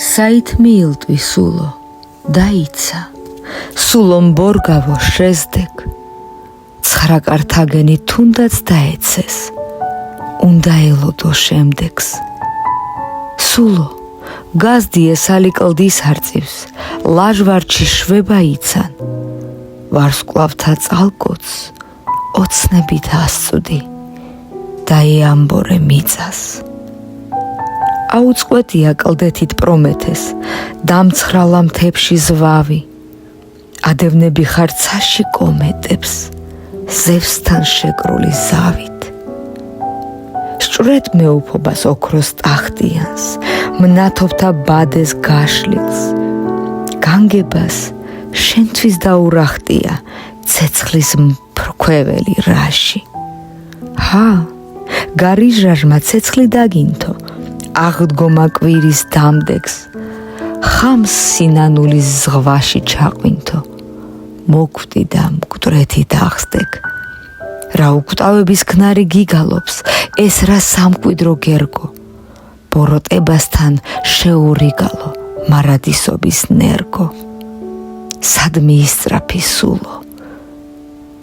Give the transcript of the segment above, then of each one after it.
საით მიილტვი სულო, დაიცა, სულომ ბორგავო შეზდეკ, ცხრა კართაგენი თუნდაც დაეცეს, უნდა ელოდო შემდეგს. სულო, გაზდიე სალიკლდის არწივს, ლაჟვარდში შვება იცან, ვარსკვლავთა წალკოც, ოცნებით ასწვდი, დაეამბორე მიწას. აუწყვეტია კლდეთით პრომეთეს, დამცხრალა მთებში ზვავი, ადევნები ხარ ცაში კომეტებს, ზევსთან შეკრული ზავით. შჭვრეთ მეუფობას ოქროს ტახტიანს, მნათობთა ბადეს გაშლილს, განგებას შენთვის დაურახტია ცეცხლის მფრქვეველი რაში. გარიჟაჟმა ცეცხლი დაგინთო, აღდგომა კვირის დამდეგს, ხამს სინანულის ზღვაში ჩაყვინთო, მოკვდი და მკვდრეთით აღსდეკ. რა უკვდავების ქნარი გიგალობს, ეს რა სამკვიდრო გერგო, ბოროტებასთან შეურიგალო მარადისობის ნერგო. სადმე ისწრაფი სულო,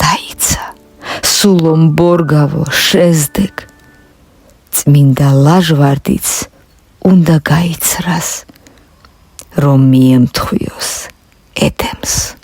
დაიცა, სულომ ბორგავო შეზდეკ, წმინდა ლაჟვარდიც უნდა გაიცრას, რომ მიემთხვიოს ეთემს.